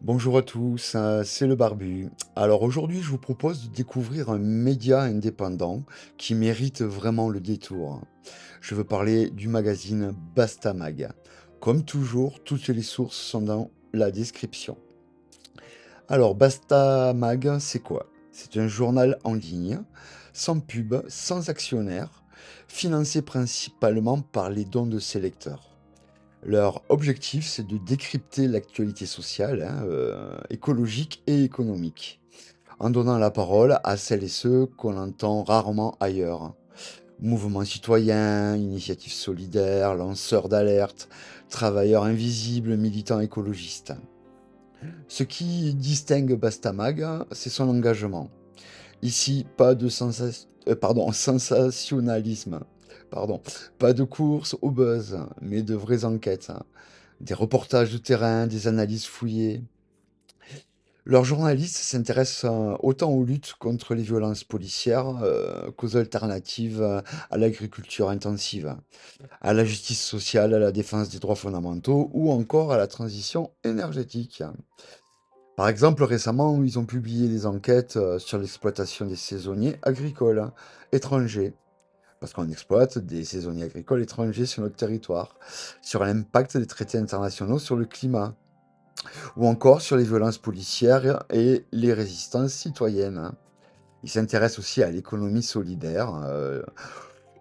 Bonjour à tous, c'est le Barbu. Alors aujourd'hui, je vous propose de découvrir un média indépendant qui mérite vraiment le détour. Je veux parler du magazine Bastamag. Comme toujours, toutes les sources sont dans la description. Alors Bastamag, c'est quoi? C'est un journal en ligne, sans pub, sans actionnaire, financé principalement par les dons de ses lecteurs. Leur objectif, c'est de décrypter l'actualité sociale, écologique et économique, en donnant la parole à celles et ceux qu'on entend rarement ailleurs. Mouvements citoyens, initiatives solidaires, lanceurs d'alerte, travailleurs invisibles, militants écologistes. Ce qui distingue Bastamag, c'est son engagement. Ici, pas de sensationnalisme, pardon, pas de course au buzz, mais de vraies enquêtes, hein. Des reportages de terrain, des analyses fouillées. Leurs journalistes s'intéressent autant aux luttes contre les violences policières qu'aux alternatives à l'agriculture intensive, à la justice sociale, à la défense des droits fondamentaux ou encore à la transition énergétique. Par exemple, récemment, ils ont publié des enquêtes sur l'exploitation des saisonniers agricoles étrangers, parce qu'on exploite des saisonniers agricoles étrangers sur notre territoire, sur l'impact des traités internationaux sur le climat, ou encore sur les violences policières et les résistances citoyennes, hein. Ils s'intéressent aussi à l'économie solidaire,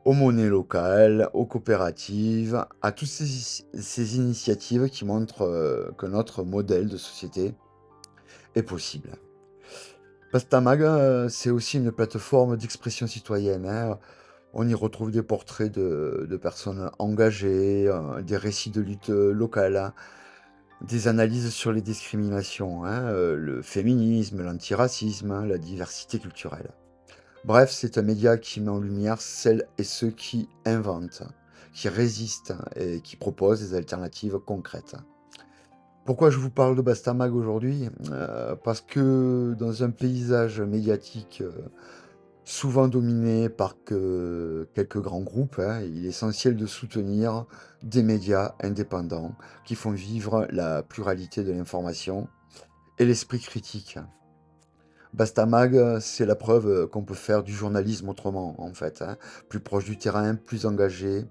aux monnaies locales, aux coopératives, à toutes ces initiatives qui montrent que notre modèle de société est possible. Pastamag, c'est aussi une plateforme d'expression citoyenne, hein. On y retrouve des portraits de personnes engagées, des récits de lutte locale, hein, des analyses sur les discriminations, hein, le féminisme, l'antiracisme, hein, la diversité culturelle. Bref, c'est un média qui met en lumière celles et ceux qui inventent, qui résistent et qui proposent des alternatives concrètes. Pourquoi je vous parle de Bastamag aujourd'hui? Parce que dans un paysage médiatique souvent dominé par quelques grands groupes, hein, il est essentiel de soutenir des médias indépendants qui font vivre la pluralité de l'information et l'esprit critique. Bastamag, c'est la preuve qu'on peut faire du journalisme autrement, en fait, hein. Plus proche du terrain, plus engagé,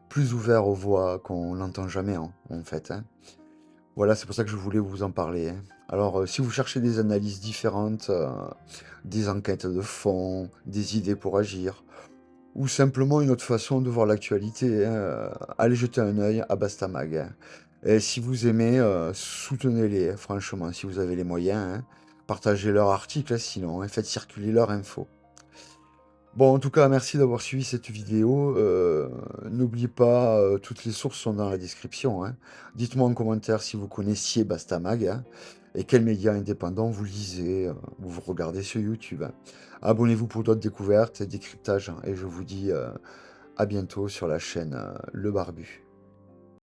plus ouvert aux voix qu'on n'entend jamais, en fait, hein. Voilà, c'est pour ça que je voulais vous en parler, hein. Alors, si vous cherchez des analyses différentes, des enquêtes de fond, des idées pour agir, ou simplement une autre façon de voir l'actualité, hein, allez jeter un œil à Bastamag, hein. Et si vous aimez, soutenez-les, hein, franchement, si vous avez les moyens, hein. Partagez leurs articles, hein, sinon, hein, faites circuler leur info. Bon, en tout cas, merci d'avoir suivi cette vidéo. N'oubliez pas, toutes les sources sont dans la description, hein. Dites-moi en commentaire si vous connaissiez Bastamag, hein, et quels médias indépendants vous lisez ou vous regardez sur YouTube, hein. Abonnez-vous pour d'autres découvertes et décryptages, hein, et je vous dis à bientôt sur la chaîne Le Barbu.